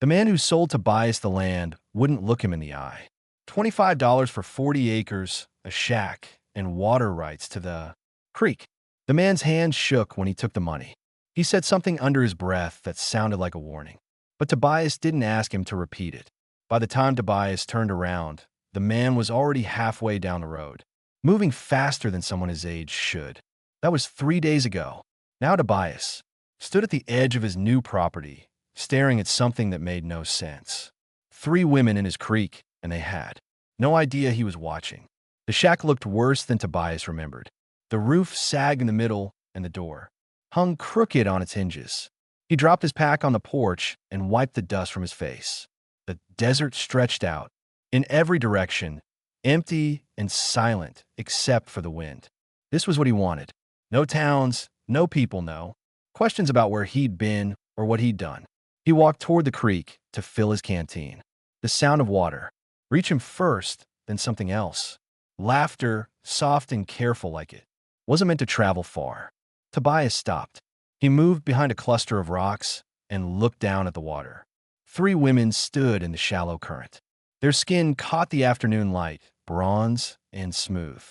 The man who sold Tobias the land wouldn't look him in the eye. $25 for 40 acres, a shack, and water rights to the creek. The man's hand shook when he took the money. He said something under his breath that sounded like a warning. But Tobias didn't ask him to repeat it. By the time Tobias turned around, the man was already halfway down the road, moving faster than someone his age should. That was 3 days ago. Now Tobias stood at the edge of his new property, staring at something that made no sense. 3 women in his creek, and they had no idea he was watching. The shack looked worse than Tobias remembered. The roof sagged in the middle, and the door hung crooked on its hinges. He dropped his pack on the porch and wiped the dust from his face. The desert stretched out in every direction, empty and silent except for the wind. This was what he wanted. No towns, no people, no questions about where he'd been or what he'd done. He walked toward the creek to fill his canteen. The sound of water reached him first, then something else. Laughter, soft and careful like it wasn't meant to travel far. Tobias stopped. He moved behind a cluster of rocks and looked down at the water. 3 women stood in the shallow current. Their skin caught the afternoon light, bronze and smooth.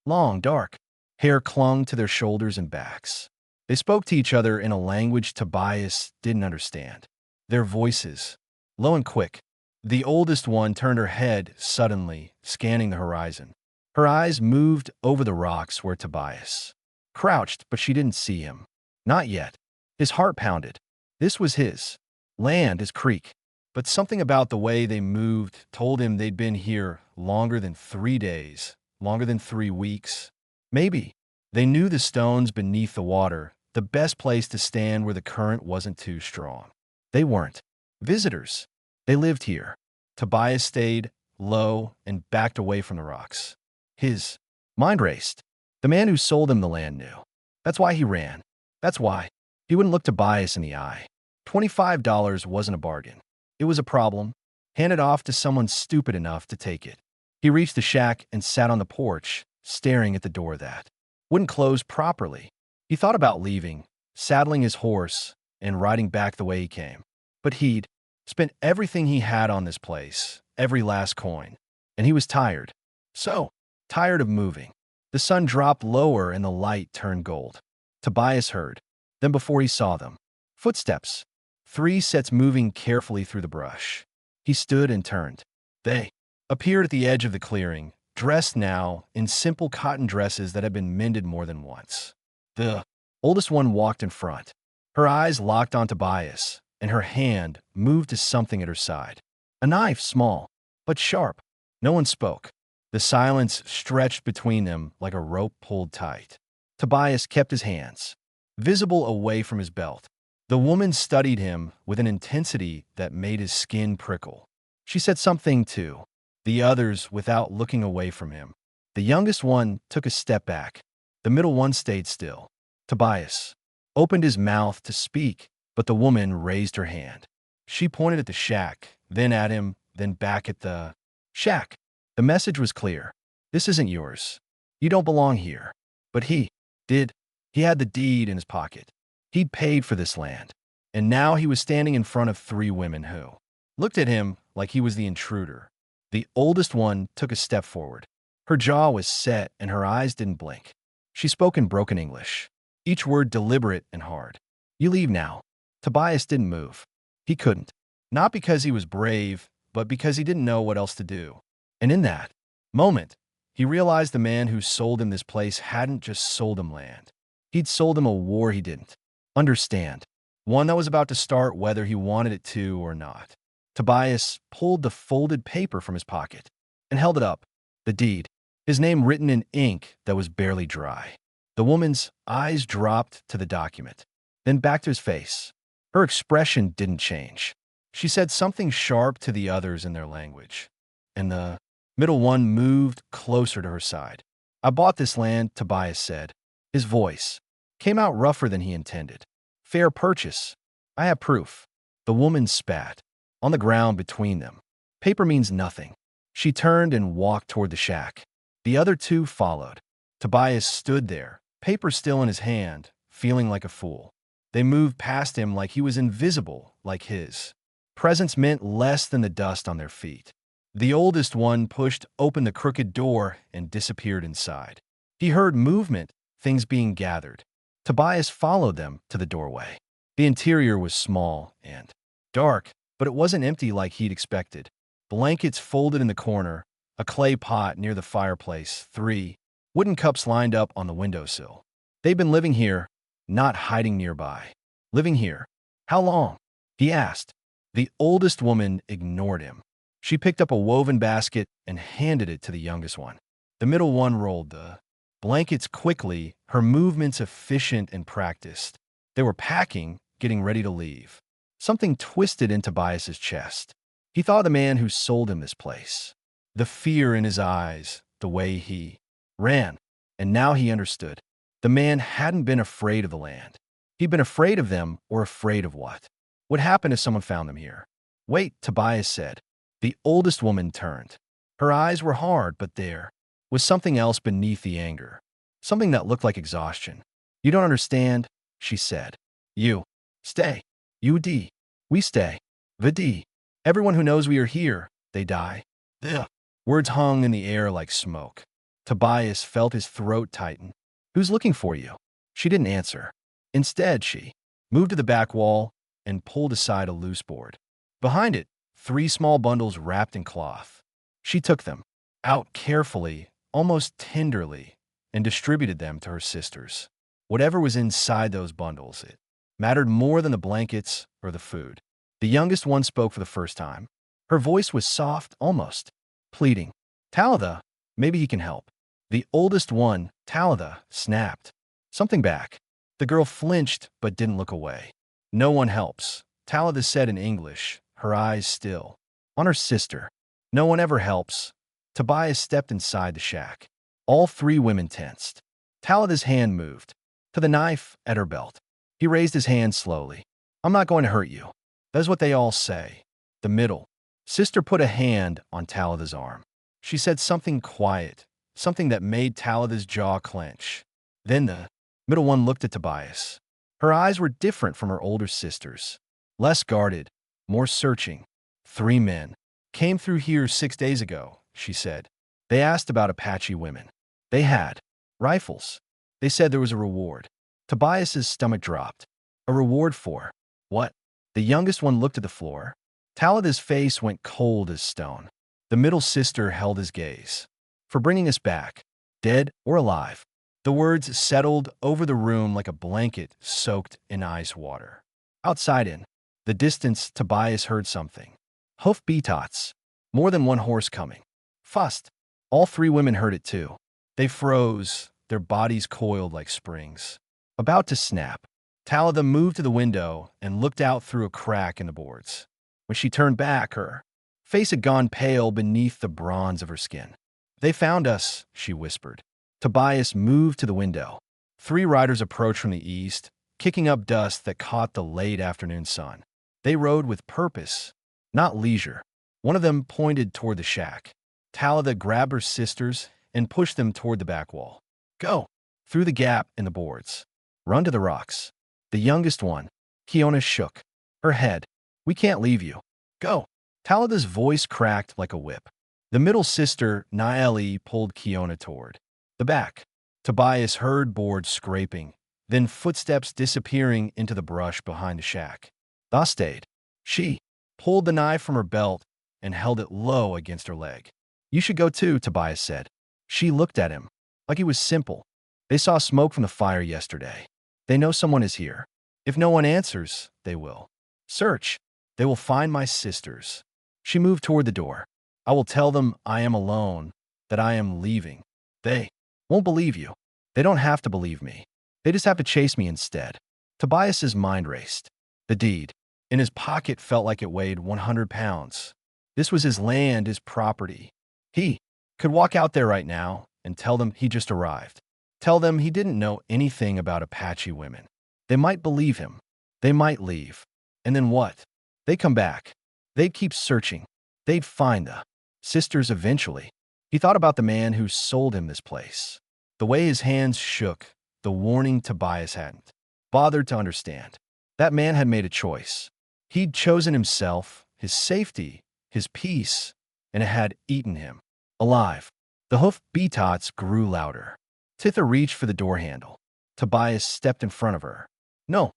Long, dark hair clung to their shoulders and backs. They spoke to each other in a language Tobias didn't understand. Their voices, low and quick. The oldest one turned her head suddenly, scanning the horizon. Her eyes moved over the rocks where Tobias crouched, but she didn't see him. Not yet. His heart pounded. This was his land, his creek. But something about the way they moved told him they'd been here longer than 3 days, longer than 3 weeks. Maybe. They knew the stones beneath the water, the best place to stand where the current wasn't too strong. They weren't visitors. They lived here. Tobias stayed low and backed away from the rocks. His mind raced. The man who sold him the land knew. That's why he ran. That's why he wouldn't look Tobias in the eye. $25 wasn't a bargain. It was a problem, handed off to someone stupid enough to take it. He reached the shack and sat on the porch, staring at the door that wouldn't close properly. He thought about leaving, saddling his horse, and riding back the way he came. But he'd spent everything he had on this place, every last coin, and he was tired. So tired of moving. The sun dropped lower and the light turned gold. Tobias heard, then before he saw them, footsteps. 3 sets moving carefully through the brush. He stood and turned. They appeared at the edge of the clearing, dressed now in simple cotton dresses that had been mended more than once. The oldest one walked in front. Her eyes locked on Tobias, and her hand moved to something at her side. A knife, small, but sharp. No one spoke. The silence stretched between them like a rope pulled tight. Tobias kept his hands visible away from his belt. The woman studied him with an intensity that made his skin prickle. She said something to the others without looking away from him. The youngest one took a step back. The middle one stayed still. Tobias opened his mouth to speak, but the woman raised her hand. She pointed at the shack, then at him, then back at the shack. The message was clear. This isn't yours. You don't belong here. But he did. He had the deed in his pocket. He'd paid for this land. And now he was standing in front of 3 women who looked at him like he was the intruder. The oldest one took a step forward. Her jaw was set and her eyes didn't blink. She spoke in broken English, each word deliberate and hard. You leave now. Tobias didn't move. He couldn't. Not because he was brave, but because he didn't know what else to do. And in that moment, he realized the man who sold him this place hadn't just sold him land. He'd sold him a war he didn't understand, one that was about to start whether he wanted it to or not. Tobias pulled the folded paper from his pocket and held it up. The deed, his name written in ink that was barely dry. The woman's eyes dropped to the document, then back to his face. Her expression didn't change. She said something sharp to the others in their language, and the middle one moved closer to her side. I bought this land, Tobias said. His voice came out rougher than he intended. Fair purchase. I have proof. The woman spat on the ground between them. Paper means nothing. She turned and walked toward the shack. The other 2 followed. Tobias stood there, paper still in his hand, feeling like a fool. They moved past him like he was invisible, like his Presence meant less than the dust on their feet. The oldest one pushed open the crooked door and disappeared inside. He heard movement, things being gathered. Tobias followed them to the doorway. The interior was small and dark, but it wasn't empty like he'd expected. Blankets folded in the corner, a clay pot near the fireplace, 3 wooden cups lined up on the windowsill. They'd been living here, not hiding nearby. Living here. How long? He asked. The oldest woman ignored him. She picked up a woven basket and handed it to the youngest one. The middle one rolled the blankets quickly, her movements efficient and practiced. They were packing, getting ready to leave. Something twisted in Tobias's chest. He thought of the man who sold him this place. The fear in his eyes, the way he ran. And now he understood. The man hadn't been afraid of the land. He'd been afraid of them, or afraid of what? What happened if someone found them here? Wait, Tobias said. The oldest woman turned. Her eyes were hard, but there was something else beneath the anger. Something that looked like exhaustion. You don't understand, she said. You stay. U.D. We stay. V.D. Everyone who knows we are here, they die. Ugh. Words hung in the air like smoke. Tobias felt his throat tighten. Who's looking for you? She didn't answer. Instead, she moved to the back wall and pulled aside a loose board. Behind it, 3 small bundles wrapped in cloth. She took them out carefully, almost tenderly, and distributed them to her sisters. Whatever was inside those bundles, it mattered more than the blankets or the food. The youngest one spoke for the first time. Her voice was soft, almost pleading. Talitha, maybe he can help. The oldest one, Talitha, snapped something back. The girl flinched but didn't look away. No one helps, Talitha said in English, her eyes still on her sister. No one ever helps. Tobias stepped inside the shack. All 3 women tensed. Talitha's hand moved to the knife at her belt. He raised his hand slowly. I'm not going to hurt you. That's what they all say. The middle sister put a hand on Talitha's arm. She said something quiet, something that made Talitha's jaw clench. Then the middle one looked at Tobias. Her eyes were different from her older sister's. Less guarded, more searching. 3 men came through here 6 days ago, she said. They asked about Apache women. They had rifles. They said there was a reward. Tobias's stomach dropped. A reward for what? The youngest one looked at the floor. Talitha's face went cold as stone. The middle sister held his gaze. For bringing us back, dead or alive. The words settled over the room like a blanket soaked in ice water. Outside in the distance, Tobias heard something. Hoof beatots. More than one horse coming. Fussed. All 3 women heard it too. They froze, their bodies coiled like springs. About to snap, Talitha moved to the window and looked out through a crack in the boards. When she turned back, her face had gone pale beneath the bronze of her skin. They found us, she whispered. Tobias moved to the window. 3 riders approached from the east, kicking up dust that caught the late afternoon sun. They rode with purpose, not leisure. One of them pointed toward the shack. Talitha grabbed her sisters and pushed them toward the back wall. Go! Through the gap in the boards. Run to the rocks. The youngest one, Kiona, shook her head. We can't leave you. Go! Talitha's voice cracked like a whip. The middle sister, Naeli, pulled Kiona toward the back. Tobias heard boards scraping, then footsteps disappearing into the brush behind the shack. Tha stayed. She pulled the knife from her belt and held it low against her leg. You should go too, Tobias said. She looked at him like he was simple. They saw smoke from the fire yesterday. They know someone is here. If no one answers, they will search. They will find my sisters. She moved toward the door. I will tell them I am alone, that I am leaving. They won't believe you. They don't have to believe me. They just have to chase me instead. Tobias's mind raced. The deed in his pocket felt like it weighed 100 pounds. This was his land, his property. He could walk out there right now and tell them he just arrived. Tell them he didn't know anything about Apache women. They might believe him. They might leave. And then what? They'd come back. They'd keep searching. They'd find the sisters eventually. He thought about the man who sold him this place. The way his hands shook, the warning Tobias hadn't bothered to understand. That man had made a choice. He'd chosen himself, his safety, his peace, and it had eaten him alive. The hoof beats grew louder. Titha reached for the door handle. Tobias stepped in front of her. No.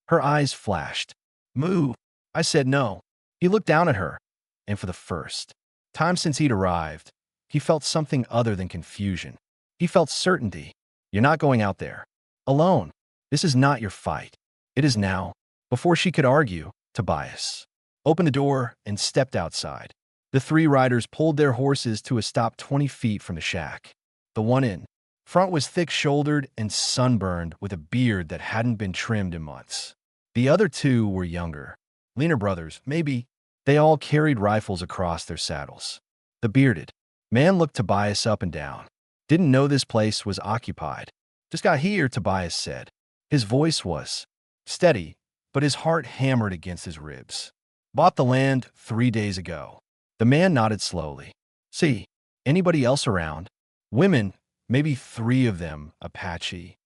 Her eyes flashed. Move. I said no. He looked down at her, and for the first time since he'd arrived, he felt something other than confusion. He felt certainty. You're not going out there alone. This is not your fight. It is now. Before she could argue, Tobias opened the door and stepped outside. The three riders pulled their horses to a stop 20 feet from the shack. The one in front was thick-shouldered and sunburned with a beard that hadn't been trimmed in months. The other two were younger, leaner brothers, maybe. They all carried rifles across their saddles. The bearded man looked Tobias up and down. Didn't know this place was occupied. Just got here, Tobias said. His voice was steady, but his heart hammered against his ribs. Bought the land 3 days ago. The man nodded slowly. See, anybody else around? Women, maybe 3 of them, Apache.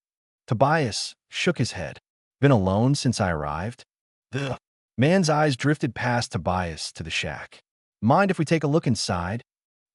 Tobias shook his head. Been alone since I arrived? The man's eyes drifted past Tobias to the shack. Mind if we take a look inside?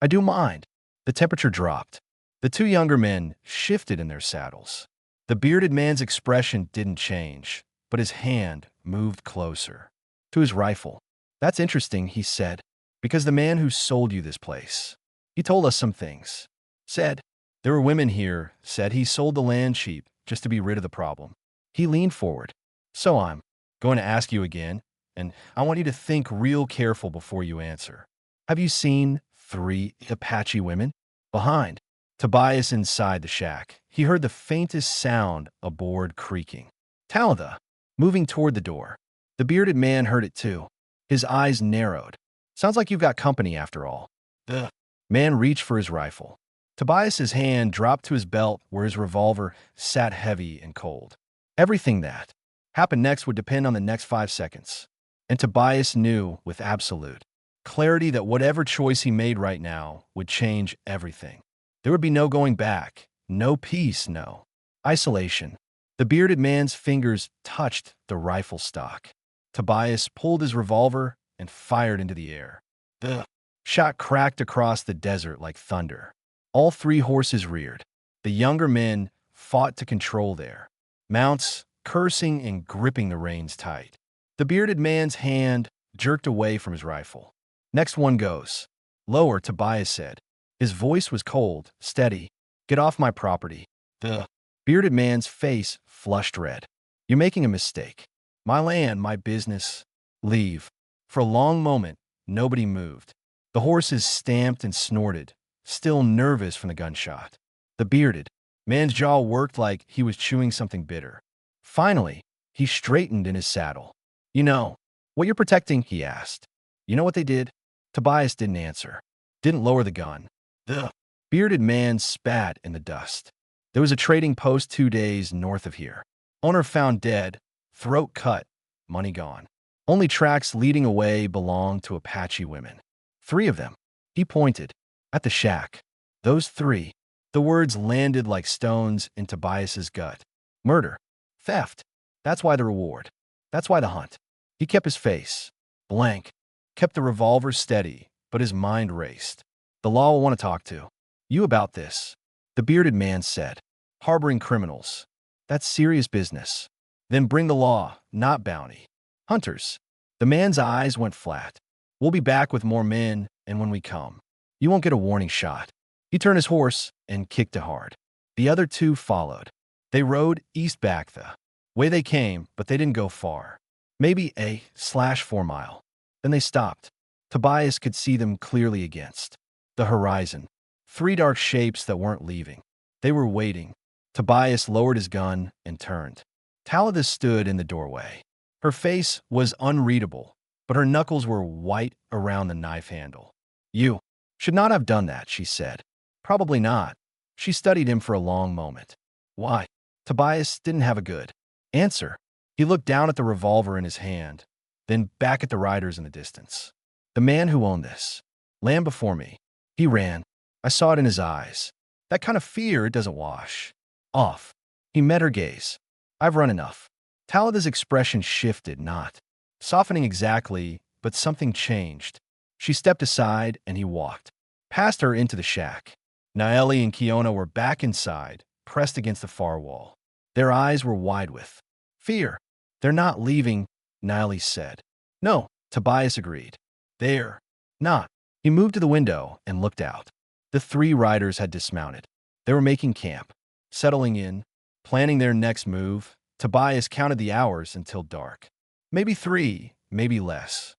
I do mind. The temperature dropped. The 2 younger men shifted in their saddles. The bearded man's expression didn't change, but his hand moved closer to his rifle. That's interesting, he said, because the man who sold you this place, he told us some things. Said, there were women here, said he sold the land cheap just to be rid of the problem. He leaned forward. So I'm going to ask you again, and I want you to think real careful before you answer. Have you seen 3 Apache women? Behind Tobias inside the shack, he heard the faintest sound, a board creaking. Talitha, moving toward the door. The bearded man heard it too. His eyes narrowed. Sounds like you've got company after all. The man reached for his rifle. Tobias's hand dropped to his belt where his revolver sat heavy and cold. Everything that happened next would depend on the next 5 seconds. And Tobias knew with absolute clarity that whatever choice he made right now would change everything. There would be no going back, no peace, no isolation. The bearded man's fingers touched the rifle stock. Tobias pulled his revolver and fired into the air. The shot cracked across the desert like thunder. All 3 horses reared. The younger men fought to control their mounts, cursing and gripping the reins tight. The bearded man's hand jerked away from his rifle. Next one goes. Lower, Tobias said. His voice was cold, steady. Get off my property. The bearded man's face flushed red. You're making a mistake. My land, my business. Leave. For a long moment, nobody moved. The horses stamped and snorted, still nervous from the gunshot. The bearded man's jaw worked like he was chewing something bitter. Finally, he straightened in his saddle. You know what you're protecting? He asked. You know what they did? Tobias didn't answer. Didn't lower the gun. The bearded man spat in the dust. There was a trading post 2 days north of here. Owner found dead, throat cut, money gone. Only tracks leading away belonged to Apache women. 3 of them. He pointed at the shack. Those 3. The words landed like stones in Tobias's gut. Murder. Theft. That's why the reward. That's why the hunt. He kept his face blank, kept the revolver steady, but his mind raced. The law will want to talk to you about this, the bearded man said. Harboring criminals. That's serious business. Then bring the law, not bounty. Hunters. The man's eyes went flat. We'll be back with more men, and when we come, you won't get a warning shot. He turned his horse and kicked it hard. The other 2 followed. They rode east back the way they came, but they didn't go far. Maybe a/4 mile. Then they stopped. Tobias could see them clearly against the horizon. 3 dark shapes that weren't leaving. They were waiting. Tobias lowered his gun and turned. Talitha stood in the doorway. Her face was unreadable, but her knuckles were white around the knife handle. You should not have done that, she said. Probably not. She studied him for a long moment. Why? Tobias didn't have a good answer. He looked down at the revolver in his hand, then back at the riders in the distance. The man who owned this land before me. He ran. I saw it in his eyes. That kind of fear, it doesn't wash off. He met her gaze. I've run enough. Talitha's expression shifted, not softening exactly, but something changed. She stepped aside and he walked past her into the shack. Naeli and Kiona were back inside, pressed against the far wall. Their eyes were wide with fear. "They're not leaving," Naeli said. "No," Tobias agreed. "They're not." He moved to the window and looked out. The three riders had dismounted. They were making camp, settling in, planning their next move. Tobias counted the hours until dark. Maybe 3, maybe less.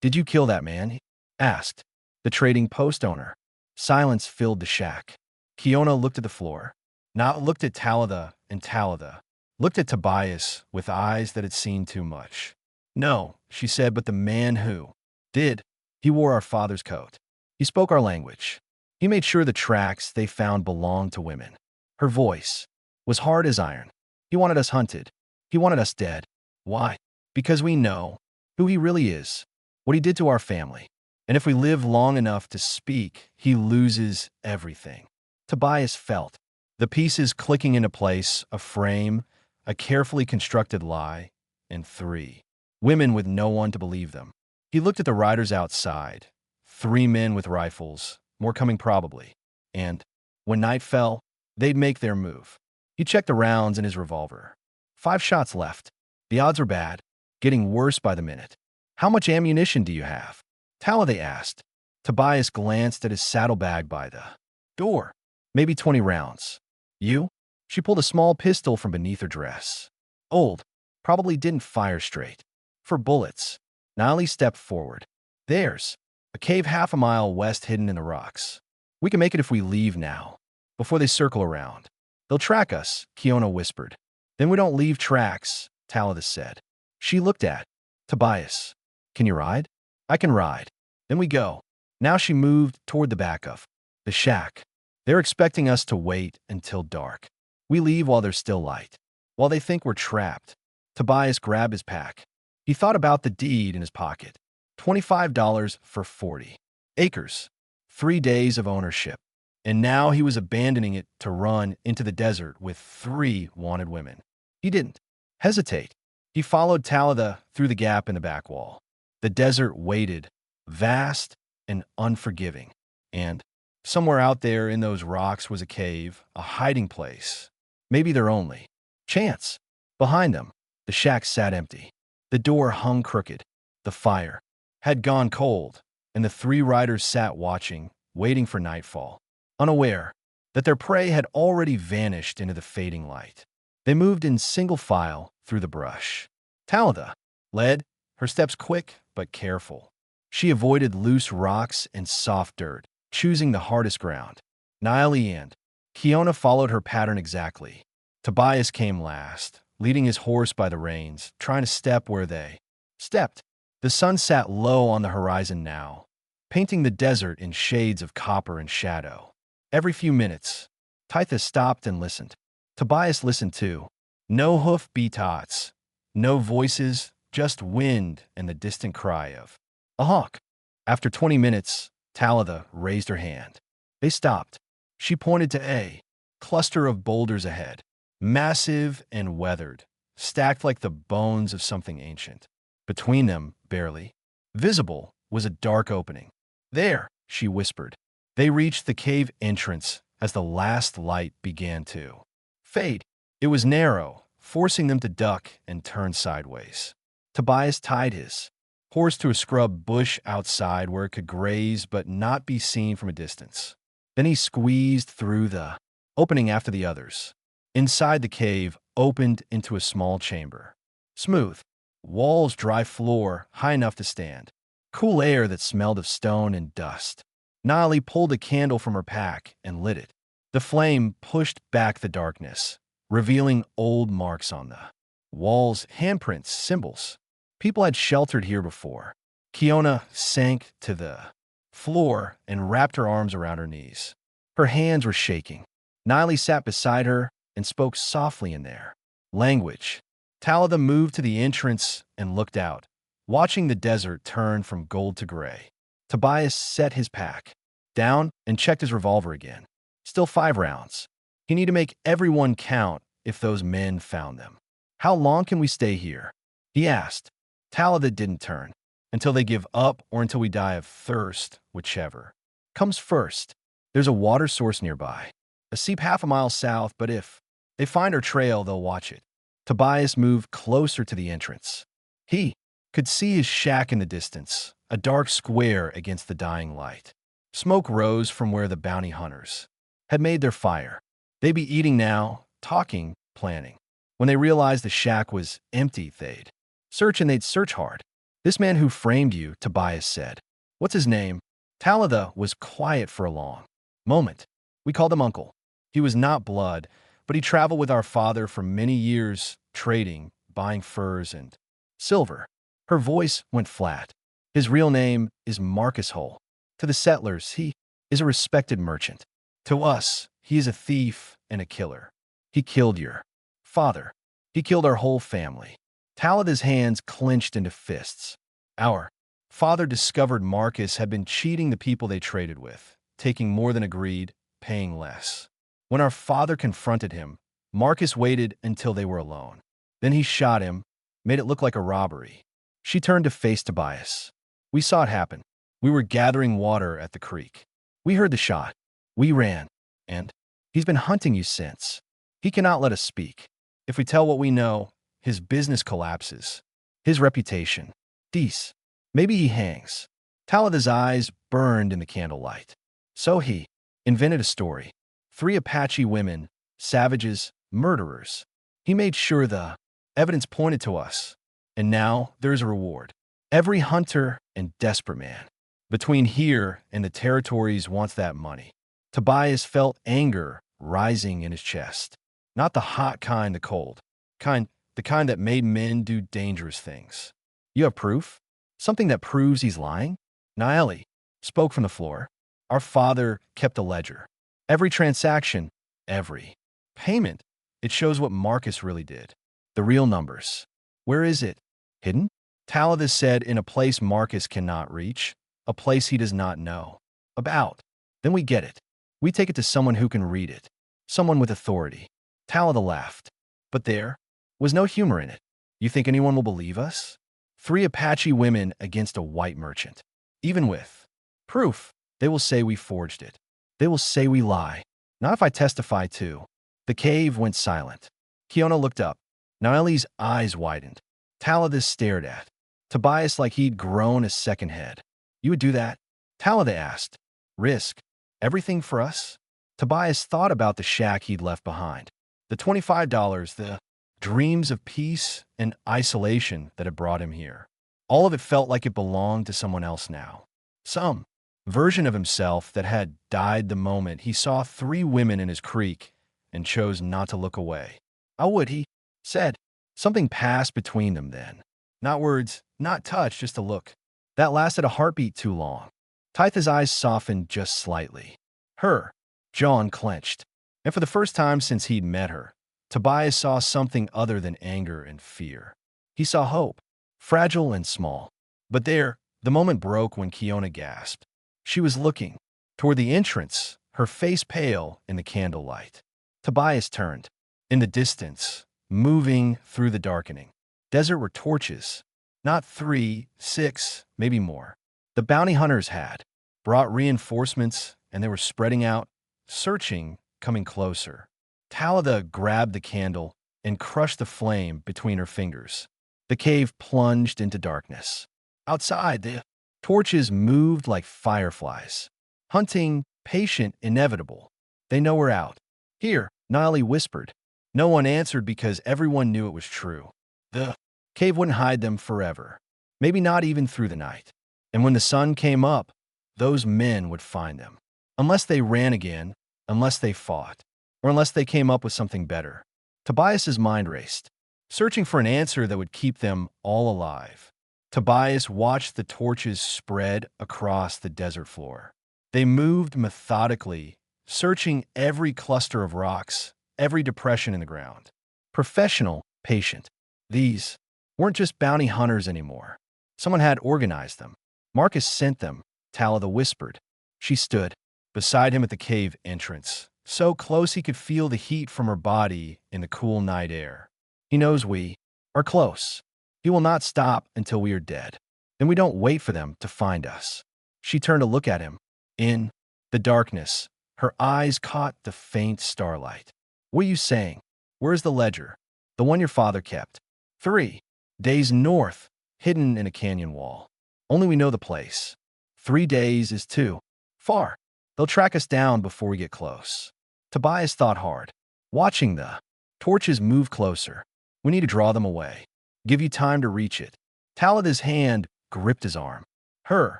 "Did you kill that man?" he asked the trading post owner. Silence filled the shack. Kiona looked at the floor, now looked at Talitha, and Talitha looked at Tobias with eyes that had seen too much. "No," she said, "but the man who did, he wore our father's coat. He spoke our language. He made sure the tracks they found belonged to women." Her voice was hard as iron. "He wanted us hunted. He wanted us dead. Why? Because we know who he really is, what he did to our family. And if we live long enough to speak, he loses everything." Tobias felt the pieces clicking into place, a frame, a carefully constructed lie, and 3 women with no one to believe them. He looked at the riders outside, 3 men with rifles, more coming probably, and when night fell, they'd make their move. He checked the rounds in his revolver. 5 shots left. The odds were bad, getting worse by the minute. "How much ammunition do you have?" Talitha asked. Tobias glanced at his saddlebag by the door. "Maybe 20 rounds. You?" She pulled a small pistol from beneath her dress. "Old. Probably didn't fire straight. For bullets." Naeli stepped forward. "There's a cave half a mile west hidden in the rocks. We can make it if we leave now, before they circle around. They'll track us," Kiona whispered. "Then we don't leave tracks," Talitha said. She looked at Tobias. "Can you ride?" "I can ride." "Then we go." Now she moved toward the back of the shack. "They're expecting us to wait until dark. We leave while there's still light, while they think we're trapped." Tobias grabbed his pack. He thought about the deed in his pocket. $25 for 40 acres. 3 days of ownership. And now he was abandoning it to run into the desert with 3 wanted women. He didn't hesitate. He followed Talitha through the gap in the back wall. The desert waited, vast and unforgiving. And somewhere out there in those rocks was a cave, a hiding place. Maybe their only chance. Behind them, the shack sat empty. The door hung crooked. The fire had gone cold, and the 3 riders sat watching, waiting for nightfall, unaware that their prey had already vanished into the fading light. They moved in single file through the brush. Talitha led, her steps quick but careful. She avoided loose rocks and soft dirt, choosing the hardest ground. Naeli and Kiona followed her pattern exactly. Tobias came last, leading his horse by the reins, trying to step where they stepped. The sun sat low on the horizon now, painting the desert in shades of copper and shadow. Every few minutes, Talitha stopped and listened. Tobias listened too. No hoof beats, no voices, just wind and the distant cry of a hawk. After 20 minutes, Talitha raised her hand. They stopped. She pointed to a cluster of boulders ahead, massive and weathered, stacked like the bones of something ancient. Between them, barely visible, was a dark opening. "There," she whispered. They reached the cave entrance as the last light began to fade. It was narrow, forcing them to duck and turn sideways. Tobias tied his horse to a scrub bush outside where it could graze but not be seen from a distance. Then he squeezed through the opening after the others. Inside, the cave opened into a small chamber. Smooth walls, dry floor, high enough to stand. Cool air that smelled of stone and dust. Naeli pulled a candle from her pack and lit it. The flame pushed back the darkness, revealing old marks on the walls, handprints, symbols. People had sheltered here before. Kiona sank to the floor and wrapped her arms around her knees. Her hands were shaking. Naeli sat beside her and spoke softly in their language. Talitha moved to the entrance and looked out, watching the desert turn from gold to gray. Tobias set his pack down and checked his revolver again. Still 5 rounds. He needed to make everyone count if those men found them. "How long can we stay here?" he asked. Talitha didn't turn. until they give up or until we die of thirst, whichever comes first. There's a water source nearby, a seep half a mile south, but if they find our trail, they'll watch it. Tobias moved closer to the entrance. He could see his shack in the distance, a dark square against the dying light. Smoke rose from where the bounty hunters had made their fire. They'd be eating now, talking, planning. When they realized the shack was empty, they'd search and they'd search hard. This man who framed you, Tobias said. What's his name? Talitha was quiet for a long moment. We called him Uncle. He was not blood, but he traveled with our father for many years, trading, buying furs and silver. Her voice went flat. His real name is Marcus Hull. To the settlers, he is a respected merchant. To us, he is a thief and a killer. He killed your father. He killed our whole family. Talitha's hands clenched into fists. Our father discovered Marcus had been cheating the people they traded with, taking more than agreed, paying less. When our father confronted him, Marcus waited until they were alone. Then he shot him, made it look like a robbery. She turned to face Tobias. We saw it happen. We were gathering water at the creek. We heard the shot. We ran. And he's been hunting you since. He cannot let us speak. If we tell what we know, his business collapses. His reputation. Dees. Maybe he hangs. Talitha's eyes burned in the candlelight. So he invented a story. 3 Apache women, savages, murderers. He made sure the evidence pointed to us. And now there's a reward. Every hunter and desperate man between here and the territories wants that money. Tobias felt anger rising in his chest. Not the hot kind, the cold. The kind that made men do dangerous things. You have proof? Something that proves he's lying? Naeli spoke from the floor. Our father kept a ledger. Every transaction, every payment, it shows what Marcus really did. The real numbers. Where is it? Hidden? Talitha said, in a place Marcus cannot reach, a place he does not know about. Then we get it. We take it to someone who can read it. Someone with authority. Talitha laughed. But there was no humor in it. You think anyone will believe us? 3 Apache women against a white merchant. Even with proof, they will say we forged it. They will say we lie. Not if I testify too. The cave went silent. Kiona looked up. Naeli's eyes widened. Talitha stared at Tobias like he'd grown a second head. You would do that? Talitha asked. Risk everything for us? Tobias thought about the shack he'd left behind. The $25, the dreams of peace and isolation that had brought him here. All of it felt like it belonged to someone else now. Some version of himself that had died the moment he saw 3 women in his creek and chose not to look away. How would he? Said. Something passed between them then. Not words, not touch, just a look. That lasted a heartbeat too long. Talitha's eyes softened just slightly. Her jaw unclenched. And for the first time since he'd met her, Tobias saw something other than anger and fear. He saw hope, fragile and small. But there, the moment broke when Kiona gasped. She was looking toward the entrance, her face pale in the candlelight. Tobias turned. In the distance, moving through the darkening desert were torches. Not 3, 6, maybe more. The bounty hunters had brought reinforcements, and they were spreading out, searching, coming closer. Talitha grabbed the candle and crushed the flame between her fingers. The cave plunged into darkness. Outside, the torches moved like fireflies. Hunting, patient, inevitable. They know we're out. Here, Naeli whispered. No one answered because everyone knew it was true. The cave wouldn't hide them forever. Maybe not even through the night. And when the sun came up, those men would find them. Unless they ran again, unless they fought, or unless they came up with something better. Tobias's mind raced, searching for an answer that would keep them all alive. Tobias watched the torches spread across the desert floor. They moved methodically, searching every cluster of rocks, every depression in the ground. Professional, patient. These weren't just bounty hunters anymore. Someone had organized them. Marcus sent them, Talitha whispered. She stood beside him at the cave entrance, so close he could feel the heat from her body in the cool night air. He knows we are close. He will not stop until we are dead. then we don't wait for them to find us. She turned to look at him. In the darkness, her eyes caught the faint starlight. What are you saying? Where's the ledger? The one your father kept. 3 days north, hidden in a canyon wall. Only we know the place. 3 days is too far. They'll track us down before we get close. Tobias thought hard, watching the torches move closer. We need to draw them away. Give you time to reach it. Talitha's hand gripped his arm. Her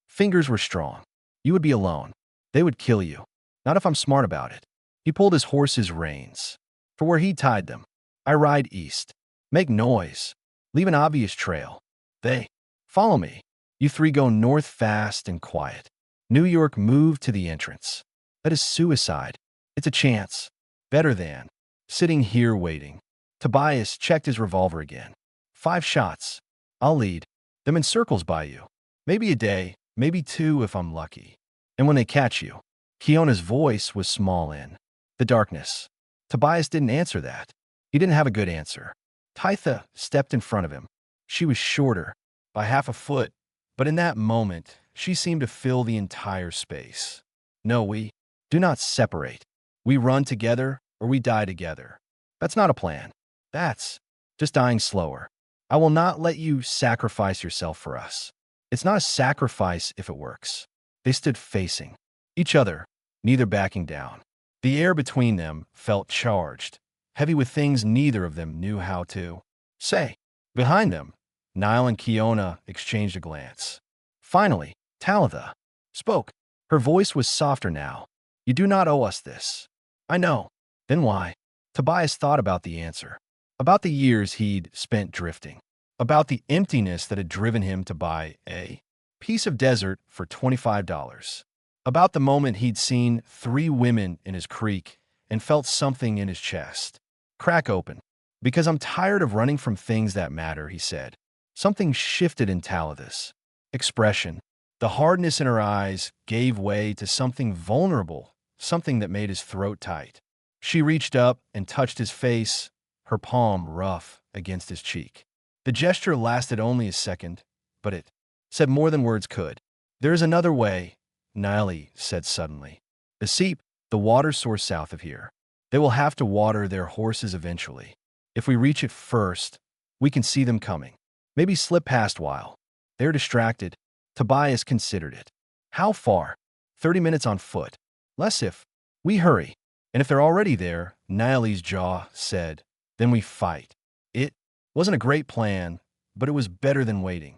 fingers were strong. You would be alone. They would kill you. Not if I'm smart about it. He pulled his horse's reins. For where he tied them, I ride east. Make noise. Leave an obvious trail. They follow me. You 3 go north fast and quiet. New York moved to the entrance. That is suicide. It's a chance. Better than sitting here waiting. Tobias checked his revolver again. 5 shots. I'll lead them in circles by you. Maybe a day, maybe 2 if I'm lucky. And when they catch you. Kiona's voice was small in the darkness. Tobias didn't answer that. He didn't have a good answer. Talitha stepped in front of him. She was shorter, by half a foot, but in that moment, she seemed to fill the entire space. No, we do not separate. We run together or we die together. That's not a plan. That's just dying slower. I will not let you sacrifice yourself for us. It's not a sacrifice if it works. They stood facing each other, neither backing down. The air between them felt charged, heavy with things neither of them knew how to say. Behind them, Niall and Kiona exchanged a glance. Finally, Talitha spoke. Her voice was softer now. You do not owe us this. I know. Then why? Tobias thought about the answer. About the years he'd spent drifting. About the emptiness that had driven him to buy a piece of desert for $25. About the moment he'd seen 3 women in his creek and felt something in his chest crack open. Because I'm tired of running from things that matter, he said. Something shifted in Talitha's expression. The hardness in her eyes gave way to something vulnerable, something that made his throat tight. She reached up and touched his face, her palm rough against his cheek. The gesture lasted only a second, but it said more than words could. There is another way, Niall said suddenly. The seep, the water source south of here. They will have to water their horses eventually. If we reach it first, we can see them coming. Maybe slip past while they're distracted. Tobias considered it. How far? 30 minutes on foot. Less if we hurry. And if they're already there, Niall's jaw said, then we fight. It wasn't a great plan, but it was better than waiting.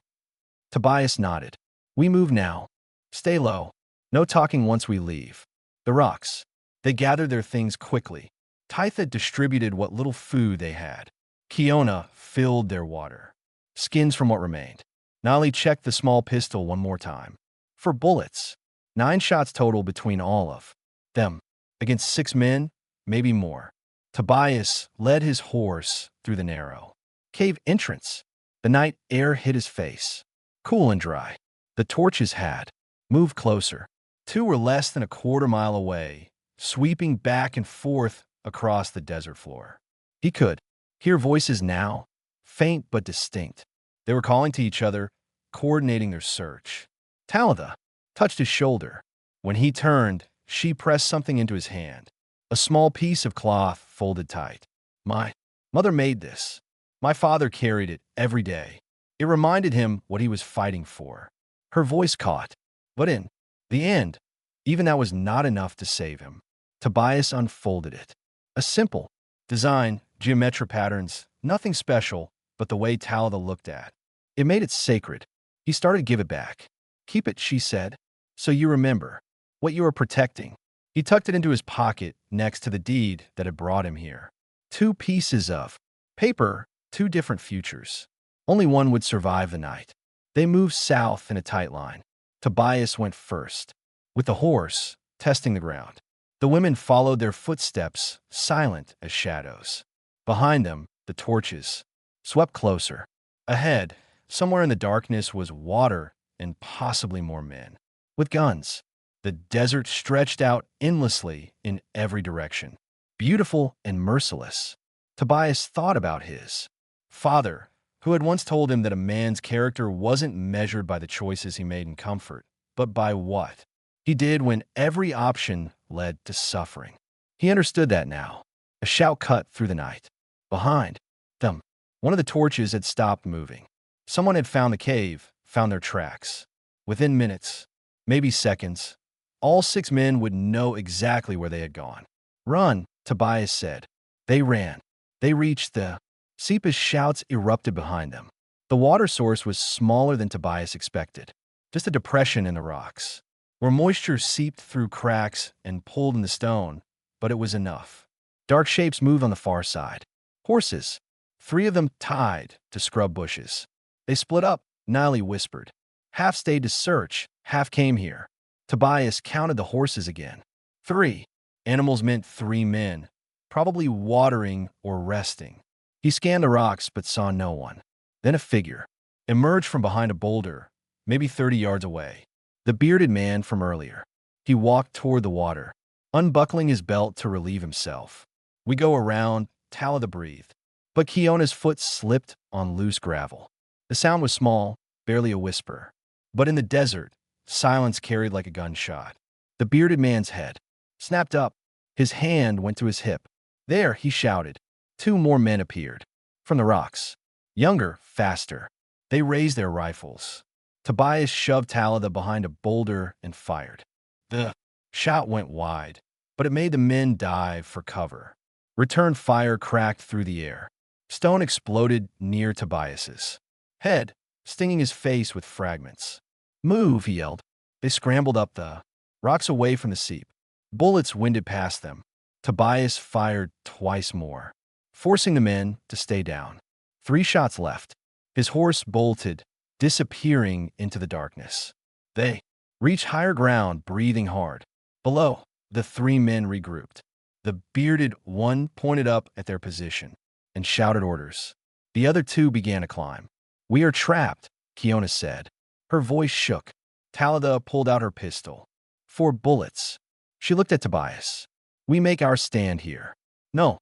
Tobias nodded. We move now. Stay low. No talking once we leave. The rocks. They gathered their things quickly. Talitha distributed what little food they had. Kiona filled their water. Skins from what remained. Niall checked the small pistol one more time. For bullets. 9 shots total between all of them. Against 6 men, maybe more. Tobias led his horse through the narrow cave entrance. The night air hit his face. Cool and dry. The torches had moved closer. 2 were less than a quarter mile away, sweeping back and forth across the desert floor. He could hear voices now, faint but distinct. They were calling to each other, coordinating their search. Talitha touched his shoulder. When he turned, she pressed something into his hand. A small piece of cloth folded tight. My mother made this. My father carried it every day. It reminded him what he was fighting for. Her voice caught. But in the end, even that was not enough to save him. Tobias unfolded it. A simple design, geometric patterns, nothing special, but the way Talitha looked at. It made it sacred. He started to give it back. Keep it, she said, so you remember what you are protecting. He tucked it into his pocket next to the deed that had brought him here. 2 pieces of paper, 2 different futures. Only one would survive the night. They moved south in a tight line. Tobias went first, with the horse testing the ground. The women followed their footsteps, silent as shadows. Behind them, the torches swept closer. Ahead, somewhere in the darkness, was water and possibly more men. With guns, the desert stretched out endlessly in every direction. Beautiful and merciless. Tobias thought about his father, who had once told him that a man's character wasn't measured by the choices he made in comfort, but by what he did when every option led to suffering. He understood that now. A shout cut through the night. Behind them, one of the torches had stopped moving. Someone had found the cave, found their tracks. Within minutes, maybe seconds, all 6 men would know exactly where they had gone. Run, Tobias said. They ran. They reached the seep as shouts erupted behind them. The water source was smaller than Tobias expected, just a depression in the rocks, where moisture seeped through cracks and pulled in the stone, but it was enough. Dark shapes moved on the far side. Horses, 3 of them tied to scrub bushes. They split up, Niley whispered. Half stayed to search, half came here. Tobias counted the horses again. 3. Animals meant 3 men, probably watering or resting. He scanned the rocks but saw no one. Then a figure emerged from behind a boulder, maybe 30 yards away. The bearded man from earlier. He walked toward the water, unbuckling his belt to relieve himself. We go around, Talada breathed. But Kiona's foot slipped on loose gravel. The sound was small, barely a whisper. But in the desert, silence carried like a gunshot. The bearded man's head snapped up. His hand went to his hip. There, he shouted. 2 more men appeared. From the rocks. Younger, faster. They raised their rifles. Tobias shoved Talada behind a boulder and fired. The shot went wide, but it made the men dive for cover. Return fire cracked through the air. Stone exploded near Tobias's head, stinging his face with fragments. Move, he yelled. They scrambled up the rocks away from the seep. Bullets winded past them. Tobias fired twice more, forcing the men to stay down. 3 shots left. His horse bolted, disappearing into the darkness. They reached higher ground, breathing hard. Below, the 3 men regrouped. The bearded one pointed up at their position and shouted orders. The other 2 began to climb. We are trapped, Kiona said. Her voice shook. Talada pulled out her pistol. 4 bullets. She looked at Tobias. We make our stand here. No.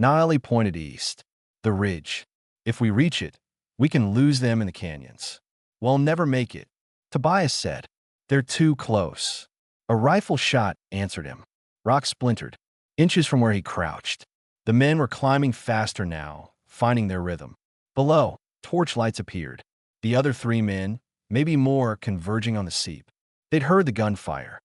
Niley pointed east. The ridge. If we reach it, we can lose them in the canyons. We'll never make it, Tobias said. They're too close. A rifle shot answered him. Rock splintered, inches from where he crouched. The men were climbing faster now, finding their rhythm. Below, torchlights appeared. The other 3 men, maybe more, converging on the seep. They'd heard the gunfire.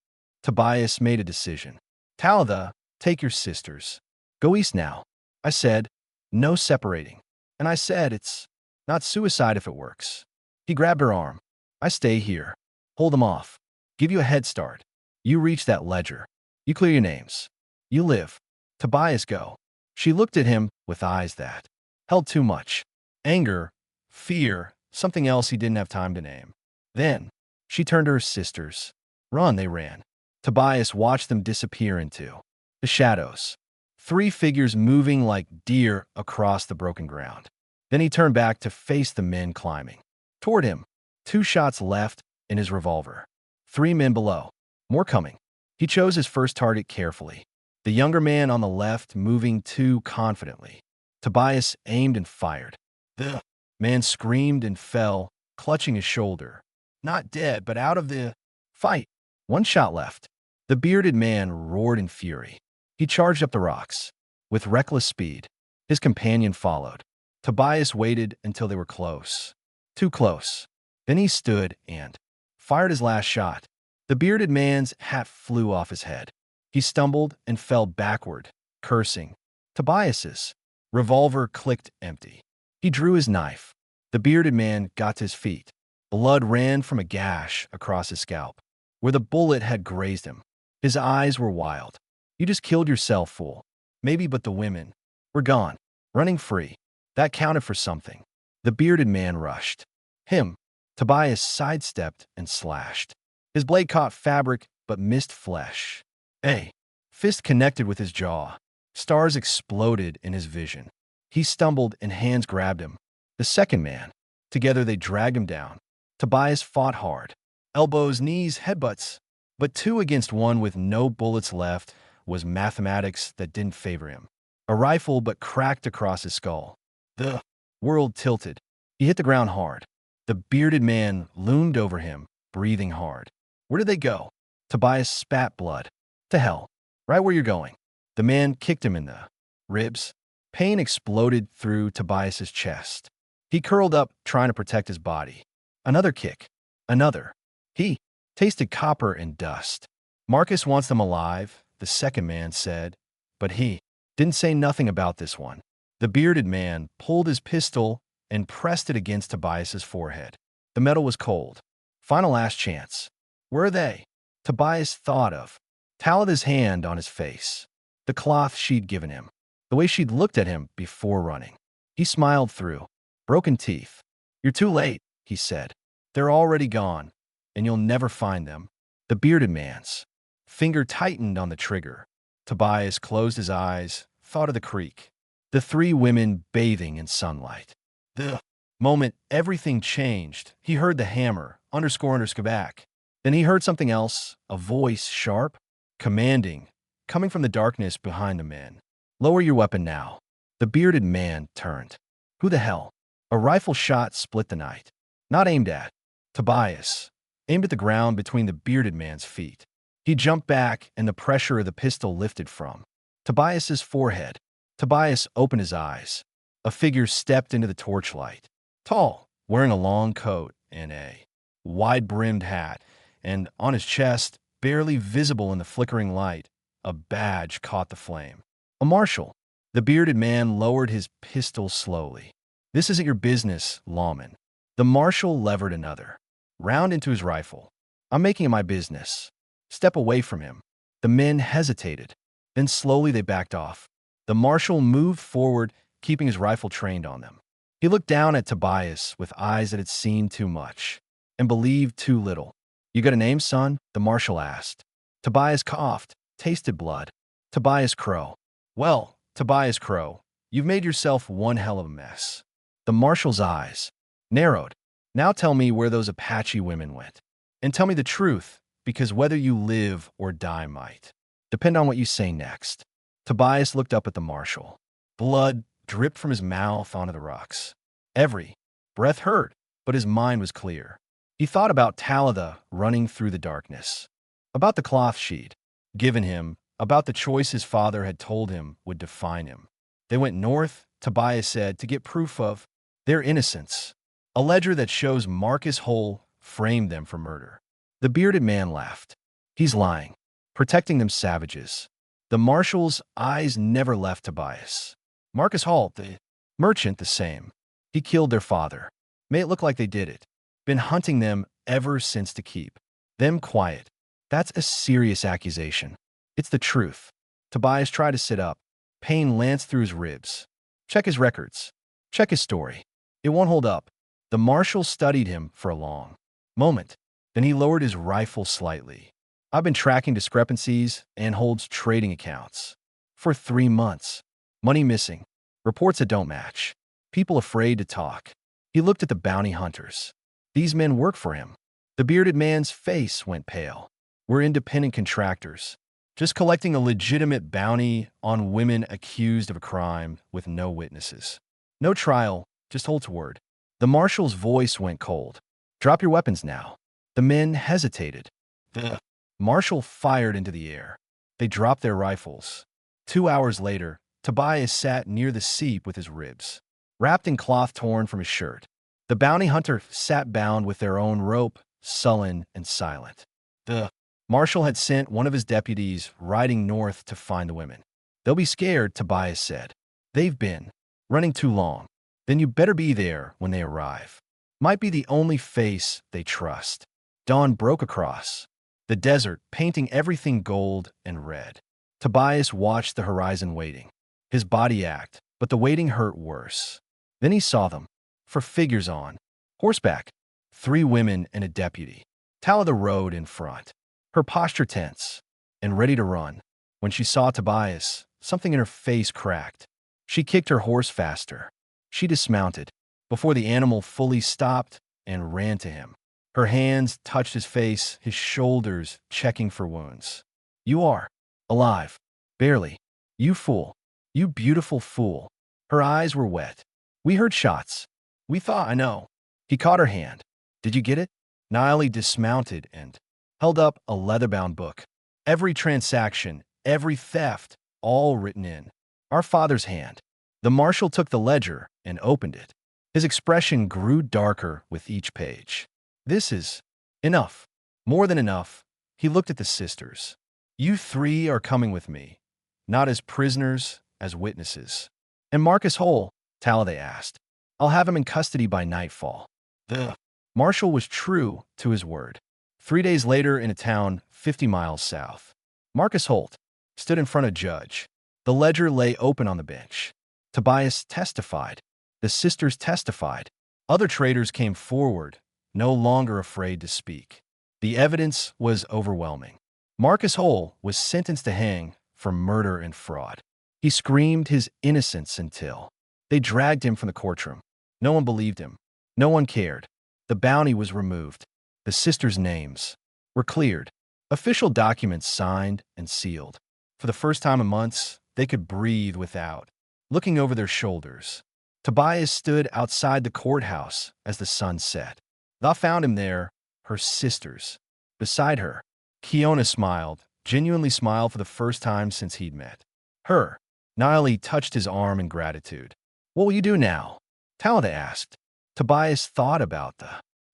Tobias made a decision. Talada, take your sisters. Go east now. I said, no separating. And I said, it's not suicide if it works. He grabbed her arm. I stay here. Hold them off. Give you a head start. You reach that ledger. You clear your names. You live. Tobias, go. She looked at him with eyes that held too much. Anger, fear, something else he didn't have time to name. Then, she turned to her sisters. Run, they ran. Tobias watched them disappear into the shadows. 3 figures moving like deer across the broken ground. Then he turned back to face the men climbing toward him. 2 shots left in his revolver. 3 men below. More coming. He chose his first target carefully. The younger man on the left moving too confidently. Tobias aimed and fired. The man screamed and fell, clutching his shoulder. Not dead, but out of the fight. 1 shot left. The bearded man roared in fury. He charged up the rocks. With reckless speed, his companion followed. Tobias waited until they were close. Too close. Then he stood and fired his last shot. The bearded man's hat flew off his head. He stumbled and fell backward, cursing. Tobias's revolver clicked empty. He drew his knife. The bearded man got to his feet. Blood ran from a gash across his scalp, where the bullet had grazed him. His eyes were wild. You just killed yourself, fool. Maybe, but the women were gone, running free. That counted for something. The bearded man rushed. Him. Tobias sidestepped and slashed. His blade caught fabric but missed flesh. A fist connected with his jaw. Stars exploded in his vision. He stumbled and hands grabbed him. The second man. Together they dragged him down. Tobias fought hard. Elbows, knees, headbutts. But 2 against 1 with no bullets left was mathematics that didn't favor him. A rifle but cracked across his skull. The world tilted. He hit the ground hard. The bearded man loomed over him, breathing hard. Where did they go? Tobias spat blood. To hell. Right where you're going. The man kicked him in the ribs. Pain exploded through Tobias's chest. He curled up, trying to protect his body. Another kick. Another. He tasted copper and dust. Marcus wants them alive, the second man said, but he didn't say nothing about this one. The bearded man pulled his pistol and pressed it against Tobias's forehead. The metal was cold. Final last chance. Where are they? Tobias thought of Talitha's hand on his face, the cloth she'd given him, the way she'd looked at him before running. He smiled through broken teeth. You're too late, he said. They're already gone, and you'll never find them. The bearded man's finger tightened on the trigger. Tobias closed his eyes, thought of the creek, the three women bathing in sunlight. The moment everything changed, he heard the hammer, underscore back. Then he heard something else, a voice sharp, commanding, coming from the darkness behind the men. Lower your weapon now. The bearded man turned. Who the hell? A rifle shot split the night. Not aimed at Tobias, aimed at the ground between the bearded man's feet. He jumped back, and the pressure of the pistol lifted from Tobias's forehead. Tobias opened his eyes. A figure stepped into the torchlight. Tall, wearing a long coat and a wide-brimmed hat, and on his chest, barely visible in the flickering light, a badge caught the flame. A marshal. The bearded man lowered his pistol slowly. This isn't your business, lawman. The marshal levered another round into his rifle. I'm making it my business. Step away from him. The men hesitated. Then slowly they backed off. The marshal moved forward, keeping his rifle trained on them. He looked down at Tobias with eyes that had seen too much and believed too little. You got a name, son? The marshal asked. Tobias coughed, tasted blood. Tobias Crow. Well, Tobias Crow, you've made yourself one hell of a mess. The marshal's eyes narrowed. Now tell me where those Apache women went. And tell me the truth, because whether you live or die might depend on what you say next. Tobias looked up at the marshal. Blood dripped from his mouth onto the rocks. Every breath hurt, but his mind was clear. He thought about Talitha running through the darkness, about the cloth she'd given him, about the choice his father had told him would define him. They went north, Tobias said, to get proof of their innocence. A ledger that shows Marcus Hull framed them for murder. The bearded man laughed. He's lying, protecting them savages. The marshal's eyes never left Tobias. Marcus Hull, the merchant, the same. He killed their father. Made it look like they did it. Been hunting them ever since to keep them quiet. That's a serious accusation. It's the truth. Tobias tried to sit up. Pain lanced through his ribs. Check his records. Check his story. It won't hold up. The marshal studied him for a long moment. Then he lowered his rifle slightly. I've been tracking discrepancies and holds trading accounts for 3 months. Money missing. Reports that don't match. People afraid to talk. He looked at the bounty hunters. These men work for him. The bearded man's face went pale. We're independent contractors, just collecting a legitimate bounty on women accused of a crime with no witnesses. No trial, just hold to word. The marshal's voice went cold. Drop your weapons now. The men hesitated. The marshal fired into the air. They dropped their rifles. 2 hours later, Tobias sat near the seat with his ribs wrapped in cloth torn from his shirt. The bounty hunter sat bound with their own rope, sullen and silent. The marshal had sent one of his deputies riding north to find the women. They'll be scared, Tobias said. They've been running too long. Then you better be there when they arrive. Might be the only face they trust. Dawn broke across the desert, painting everything gold and red. Tobias watched the horizon waiting. His body ached, but the waiting hurt worse. Then he saw them, for figures on horseback, 3 women and a deputy. Talitha rode in front, her posture tense and ready to run. When she saw Tobias, something in her face cracked. She kicked her horse faster. She dismounted before the animal fully stopped and ran to him. Her hands touched his face, his shoulders checking for wounds. You are alive. Barely. You fool. You beautiful fool. Her eyes were wet. We heard shots. We thought, I know. He caught her hand. Did you get it? Niley dismounted and held up a leather-bound book. Every transaction, every theft, all written in our father's hand. The marshal took the ledger and opened it. His expression grew darker with each page. This is enough. More than enough. He looked at the sisters. You three are coming with me, not as prisoners, as witnesses. And Marcus Hole, Taladay asked. I'll have him in custody by nightfall. The marshal was true to his word. 3 days later, in a town 50 miles south, Marcus Holt stood in front of a judge. The ledger lay open on the bench. Tobias testified. The sisters testified. Other traders came forward, no longer afraid to speak. The evidence was overwhelming. Marcus Hole was sentenced to hang for murder and fraud. He screamed his innocence until they dragged him from the courtroom. No one believed him. No one cared. The bounty was removed. The sisters' names were cleared. Official documents signed and sealed. For the first time in months, they could breathe without looking over their shoulders. Tobias stood outside the courthouse as the sun set. Thou found him there, her sisters. Beside her, Kiona smiled, genuinely smiled for the first time since he'd met her. Niley touched his arm in gratitude. What will you do now? Talada asked. Tobias thought about the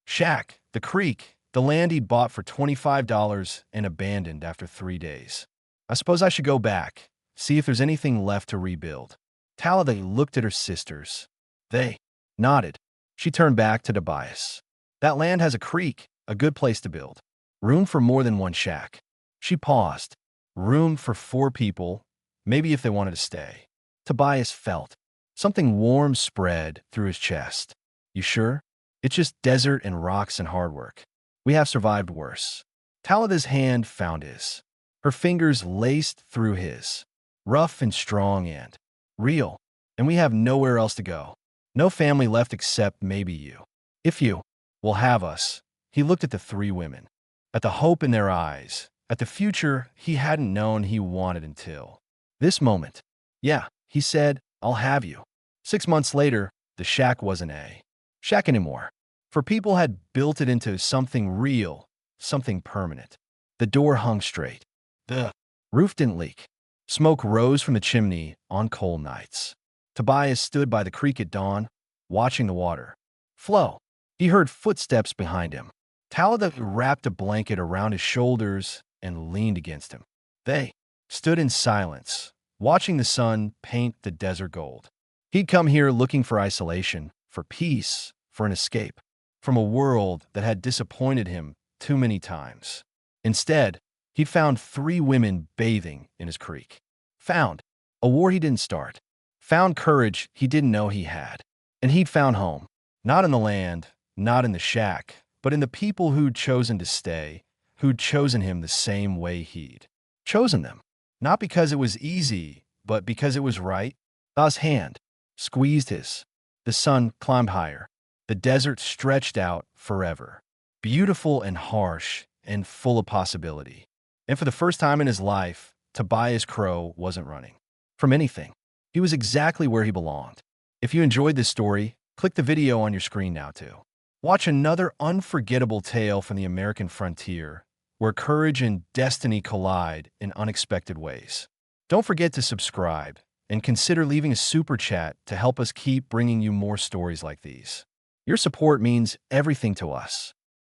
shack, the creek, the land he'd bought for $25 and abandoned after 3 days. I suppose I should go back, see if there's anything left to rebuild. Talada looked at her sisters. They nodded. She turned back to Tobias. That land has a creek, a good place to build. Room for more than one shack. She paused. Room for 4 people, maybe if they wanted to stay. Tobias felt something warm spread through his chest. You sure? It's just desert and rocks and hard work. We have survived worse. Talada's hand found his. Her fingers laced through his. Rough and strong and real. And we have nowhere else to go. No family left except maybe you. If you will have us. He looked at the 3 women. At the hope in their eyes. At the future he hadn't known he wanted until this moment. Yeah, he said, I'll have you. 6 months later, the shack wasn't a shack anymore. For people had built it into something real, something permanent. The door hung straight. The roof didn't leak. Smoke rose from the chimney on cold nights. Tobias stood by the creek at dawn, watching the water flow. He heard footsteps behind him. Talada wrapped a blanket around his shoulders and leaned against him. They stood in silence, watching the sun paint the desert gold. He'd come here looking for isolation, for peace, for an escape, from a world that had disappointed him too many times. Instead, he'd found 3 women bathing in his creek. Found a war he didn't start. Found courage he didn't know he had. And he'd found home, not in the land, not in the shack, but in the people who'd chosen to stay, who'd chosen him the same way he'd chosen them. Not because it was easy, but because it was right. Thaw's hand squeezed his. The sun climbed higher. The desert stretched out forever. Beautiful and harsh and full of possibility. And for the first time in his life, Tobias Crow wasn't running from anything. He was exactly where he belonged. If you enjoyed this story, click the video on your screen now too. Watch another unforgettable tale from the American frontier, where courage and destiny collide in unexpected ways. Don't forget to subscribe and consider leaving a super chat to help us keep bringing you more stories like these. Your support means everything to us.